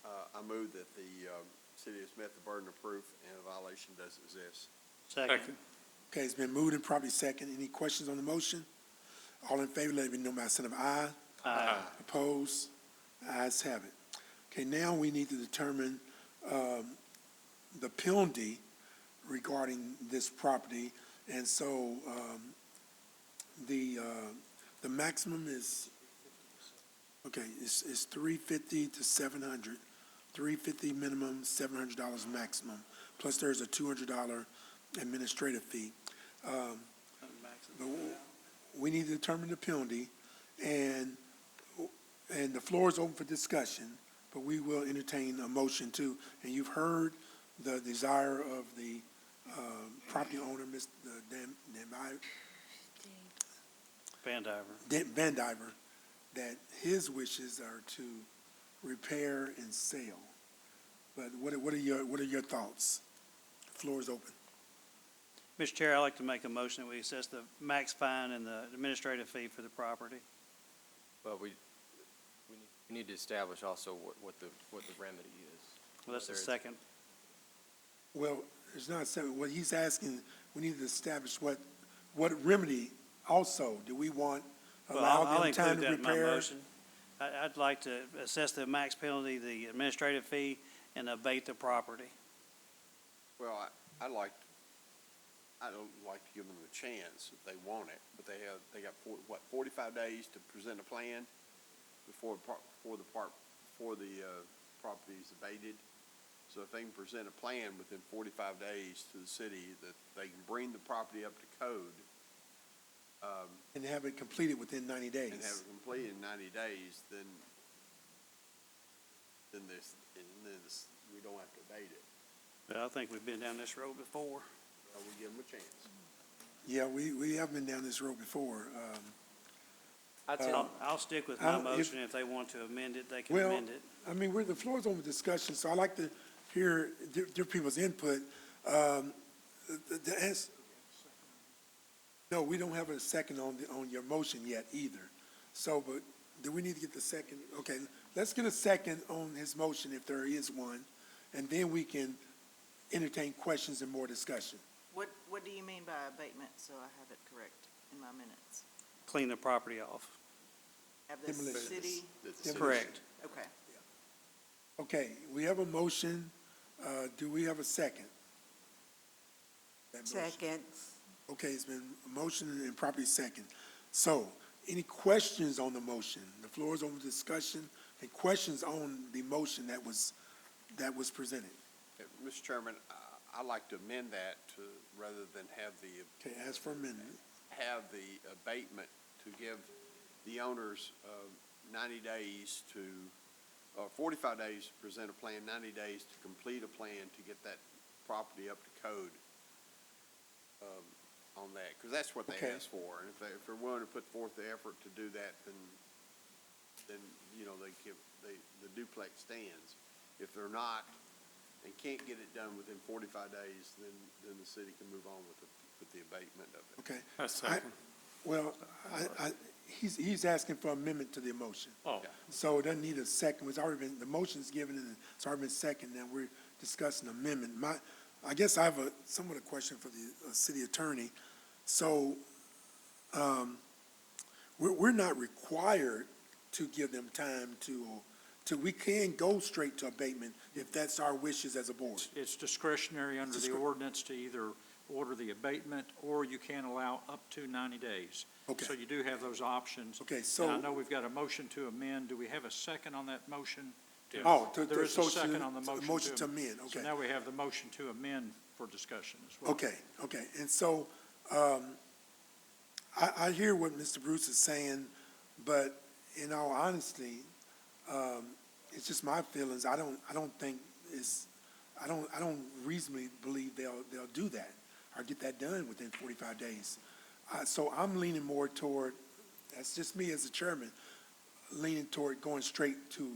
I move that the city has met the burden of proof and a violation does exist. Second. Okay, it's been moved and probably second. Any questions on the motion? All in favor, let it be known by the sign of aye. Aye. Opposed? Ayes have it. Okay, now we need to determine the penalty regarding this property. And so the maximum is, okay, it's $350 to $700. $350 minimum, $700 maximum. Plus there's a $200 administrative fee. We need to determine the penalty, and the floor is open for discussion, but we will entertain a motion too. And you've heard the desire of the property owner, Mr. Van Diver, that his wishes are to repair and sell. But what are your thoughts? The floor is open. Mr. Chair, I'd like to make a motion that we assess the max fine and the administrative fee for the property. But we need to establish also what the remedy is. Well, that's the Whether it's- second. Well, it's not seven. What he's asking, we need to establish what remedy also. Do we want, Well, allow I'll them time include to that in my repair? motion. I'd like to assess the max penalty, the administrative fee, and abate the property. Well, I don't like to give them a chance if they want it, but they got 45 days to present a plan before the property is abated. So if they can present a plan within 45 days to the city that they can bring the property up to code, And have it completed within 90 days. and have it completed in 90 days, then we don't have to abate it. But I think we've been down this road before. We give them a chance. Yeah, we have been down this road before. I'd say, I'll stick with I my don't- if- motion. If they want to amend it, they can Well, amend it. I mean, the floor is open for discussion, so I like to hear different people's input. No, we don't have a second on your motion yet either. So, but do we need to get the second? Okay, let's get a second on his motion if there is one, and then we can entertain questions and more discussion. What do you mean by abatement, so I have it correct in my minutes? Clean the property off. Have the Demolition. city, Correct. okay. Okay, we have a motion. Do we have a second? That motion. Second. Okay, it's been a motion and properly second. So, any questions on the motion? The floor is open for discussion and questions on the motion that was presented. Mr. Chairman, I'd like to amend that to, rather than have the Okay, ask for amendment. abatement, to give the owners 90 days to, 45 days to present a plan, 90 days to complete a plan to get that property up to code on that, because that's what they Okay. asked for. And if they're willing to put forth the effort to do that, then you know, the duplex stands. If they're not and can't get it done within 45 days, then the city can move on with the abatement of it. Okay. A second. Well, he's asking for amendment to the motion. Oh, So it doesn't need a second. It's already been, the motion's given and it's already been seconded, and we're discussing amendment. I guess I have somewhat a question for the city attorney. So, we're not required to give them time we can go straight to abatement if that's our wishes as a board. It's discretionary under the ordinance to either order the abatement, or you can allow up to 90 days. Okay. So you do have those options. Okay, And I so, know we've got a motion to amend. Do we have a second on that motion? There is so a second on the motion to amend, So okay. now we have the motion to amend for discussion as well. Okay, okay, and so, I hear what Mr. Bruce is saying, but in all honesty, it's just my feelings, I don't think I don't reasonably believe they'll do that, or get that done within 45 days. So I'm leaning more toward, that's just me as a chairman, leaning toward going straight to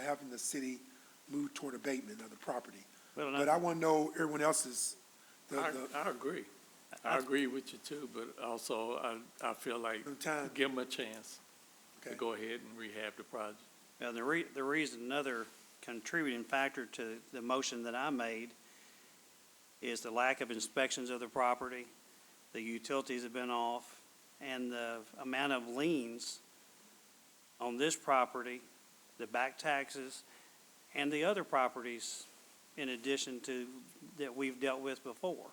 having the city move toward abatement of the property. Well, But I want to know everyone else's, I agree. I agree with you too, but also I feel like time. give them a chance to Okay. go ahead and rehab the project. Now, the reason, another contributing factor to the motion that I made is the lack of inspections of the property, the utilities have been off, and the amount of liens on this property, the back taxes, and the other properties in addition to, that we've dealt with before.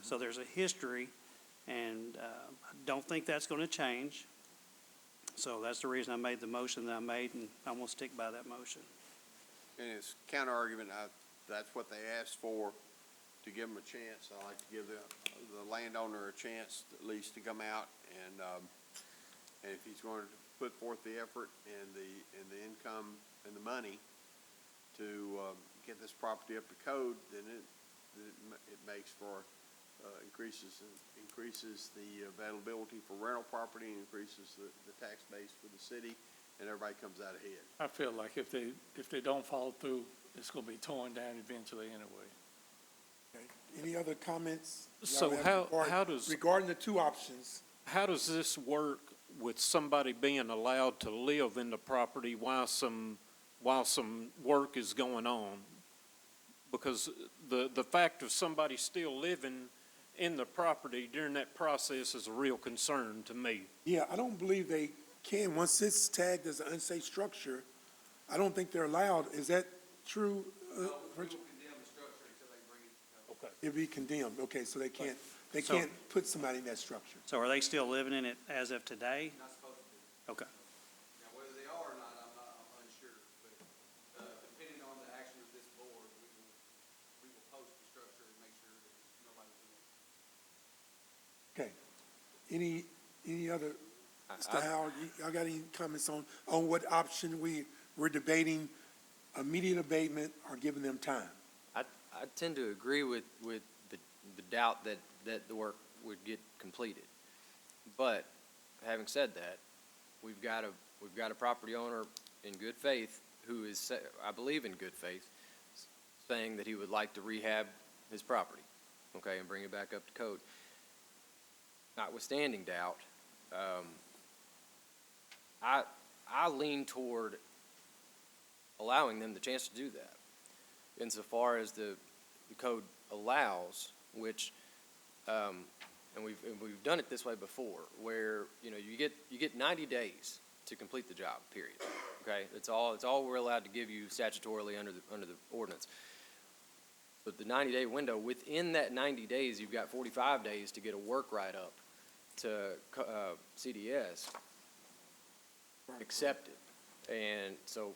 So there's a history, and I don't think that's going to change. So that's the reason I made the motion that I made, and I'm going to stick by that motion. And it's counter argument, that's what they asked for, to give them a chance. I like to give the landowner a chance at least to come out and if he's going to put forth the effort and the income and the money to get this property up to code, then it makes for increases the availability for rental property, and increases the tax base for the city, and everybody comes out ahead. I feel like if they don't follow through, it's gonna be torn down eventually anyway. Okay. Any other comments? So y'all have how regarding- does- Regarding the two options, How does this work with somebody being allowed to live in the property while some work is going on? Because the fact of somebody still living in the property during that process is a real concern to me. yeah, I don't believe they can, once it's tagged as an unsafe structure, I don't think they're allowed. Is that true? Richard? condemn the structure until they bring it. Okay. It'd be condemned, okay, so they can't So- put somebody in that structure. So are they still living in it as of today? Not supposed to. Okay. Now, whether they are or not, I'm unsure, but, depending on the action of this board, we will post the structure and make sure that nobody's in it. Okay. Any other, Mr. Howard, y'all got any comments on what option we're debating, immediate abatement or giving them time? I tend to agree with the doubt that the work would get completed. But having said that, we've got a property owner in good faith who is, I believe in good faith, saying that he would like to rehab his property, okay, and bring it back up to code. Notwithstanding doubt, I lean toward allowing them the chance to do that, insofar as the code allows, which, and we've done it this way before, where, you get 90 days to complete the job, period. Okay, it's all we're allowed to give you statutorily under the ordinance. But the 90-day window, within that 90 days, you've got 45 days to get a work write-up to CDS accepted. And so,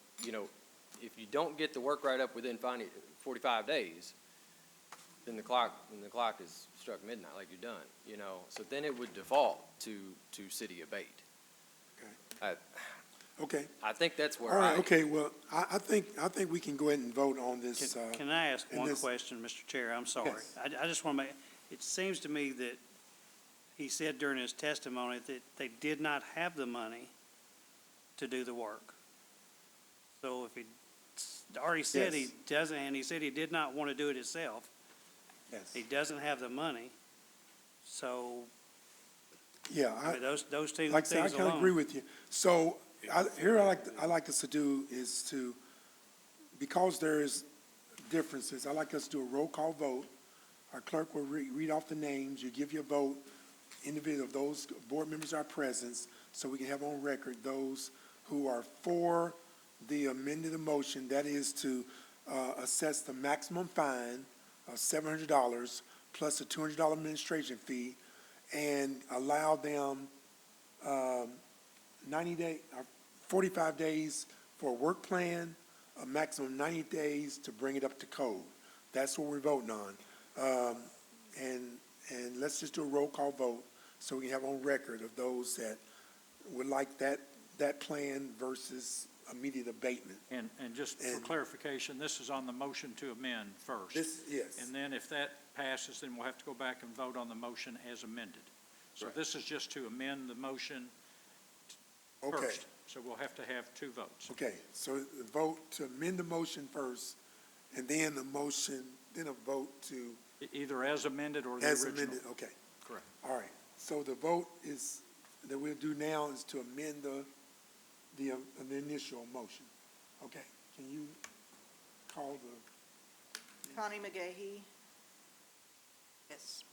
if you don't get the work write-up within 45 days, then the clock is struck midnight, like you're done, So then it would default to city abate. Okay, I think that's where all right, okay, well, I think we can go ahead and vote on this. Can I ask and one this- question, Mr. Chair? I'm sorry. Yes. I just want to it seems to me that he said during his testimony that they did not have the money to do the work. So if he already said he Yes. doesn't, and he said he did not want to do it himself, Yes, he doesn't have the money. So, yeah, I mean, those two like I said, I things kind of alone. agree with you. So, I like us to do is to, because there is differences, I like us to do a roll call vote. Our clerk will read off the names, you give your vote, individual, those board members are present, so we can have on record those who are for the amended motion, that is to assess the maximum fine of $700 plus a $200 administration fee, and allow them 45 days for a work plan, a maximum 90 days to bring it up to code. That's what we're voting on. And let's just do a roll call vote so we can have on record of those that would like that plan versus immediate abatement. And just for And- clarification, this is on the motion to amend first. Yes. And then if that passes, then we'll have to go back and vote on the motion as amended. So Right. this is just to amend the motion Okay, first. So we'll have to have two votes. okay. So the vote to amend the motion first, and then the motion, then a vote to, Either as amended or the as original. amended, okay. Correct. All right. So the vote is, that we'll do now is to amend the initial motion. Okay, can you call the, Connie McGahee, Yes.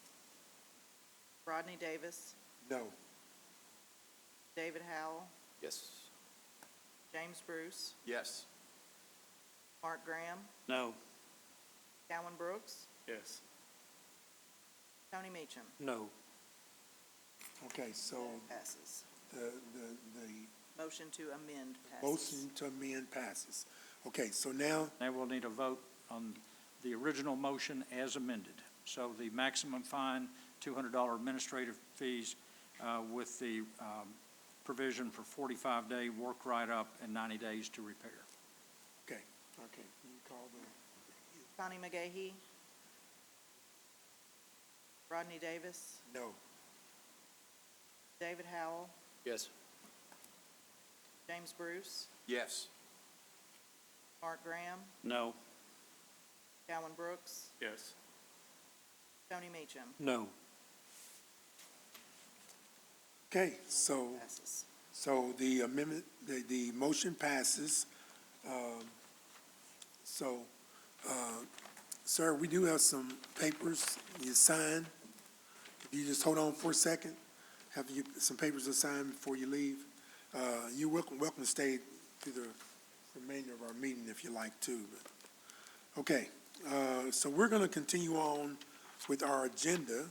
Rodney Davis, no. David Howell, Yes. James Bruce, Yes. Mark Graham, No. Calvin Brooks, Yes. Tony Meacham. No. Okay, so Passes. the Motion to amend passes. motion to amend passes. Okay, so now, Now we'll need a vote on the original motion as amended. So the maximum fine, $200 administrative fees, with the provision for 45-day work write-up and 90 days to repair. okay, can you call the, Connie McGahee, Rodney Davis, no. David Howell, Yes. James Bruce, Yes. Mark Graham, No. Calvin Brooks, Yes. Tony Meacham. No. Okay, so, Passes. so the amendment, the motion passes. So, sir, we do have some papers you sign. If you just hold on for a second, have you, some papers to sign before you leave. You're welcome to stay through the remainder of our meeting if you like to. But okay, so we're going to continue on with our agenda.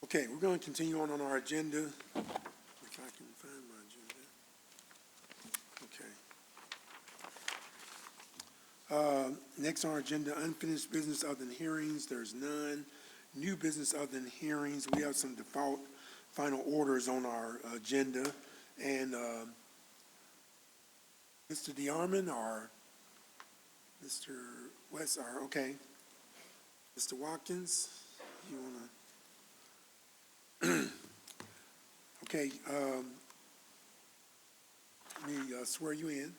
Okay, we're going to continue on our agenda. If I can find my agenda. Okay. Next on our agenda, unfinished business other than hearings. There's none. New business other than hearings. We have some default final orders on our agenda. And Mr. DeArmond or Mr. West are, okay. Mr. Watkins, you want to? Okay, let me swear you in.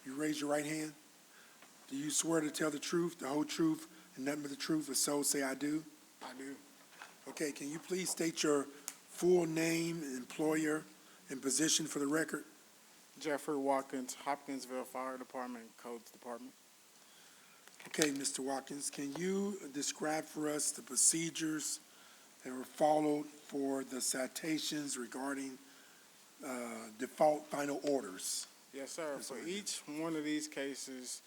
You raise your right hand. Do you swear to tell the truth, the whole truth, and nothing but the truth, if so, say I do? I do. Okay, can you please state your full name, employer, and position for the record? Jeffrey Watkins, Hopkinsville Fire Department, Codes Department. Okay, Mr. Watkins, can you describe for us the procedures that were followed for the citations regarding default final orders? Yes, sir. Yes, For sir. each one of these cases,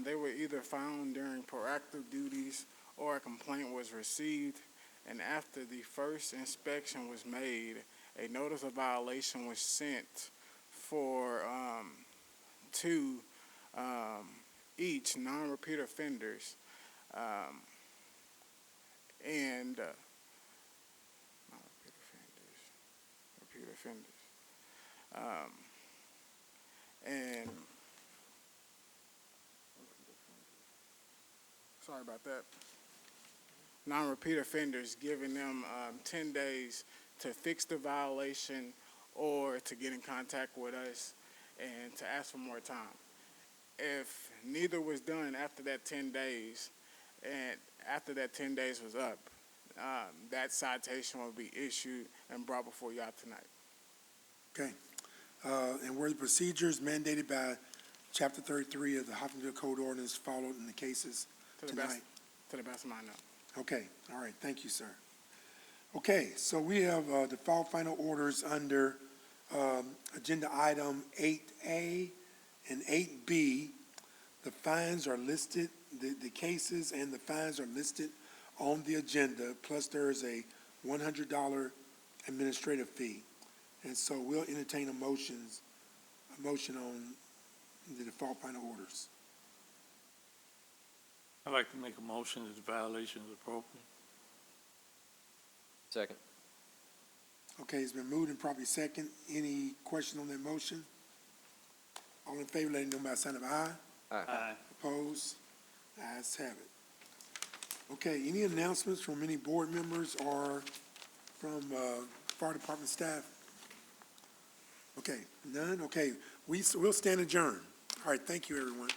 they were either found during proactive duties or a complaint was received, and after the first inspection was made, a notice of violation was sent for to each non-repeat offenders, and non-repeat offenders, repeat offenders. And sorry about that. Non-repeat offenders, giving them 10 days to fix the violation or to get in contact with us and to ask for more time. If neither was done after that 10 days, and after that 10 days was up, that citation will be issued and brought before y'all tonight. Okay. And were the procedures mandated by Chapter 33 of the Hopkinsville Code Ordinance followed in the cases To the best, tonight? to the best of my knowledge. Okay, all right, thank you, sir. Okay, so we have default final orders under agenda item 8A and 8B. The fines are listed, the cases and the fines are listed on the agenda, plus there is a $100 administrative fee. And so we'll entertain a motion on the default final orders. I'd like to make a motion that the violation is appropriate. Second. Okay, it's been moved and properly second. Any question on that motion? All in favor, let it know by a sign of aye. Aye. Opposed? Ayes have it. Okay, any announcements from any board members or from fire department staff? Okay, none? Okay, we'll stand adjourned. All right, thank you, everyone.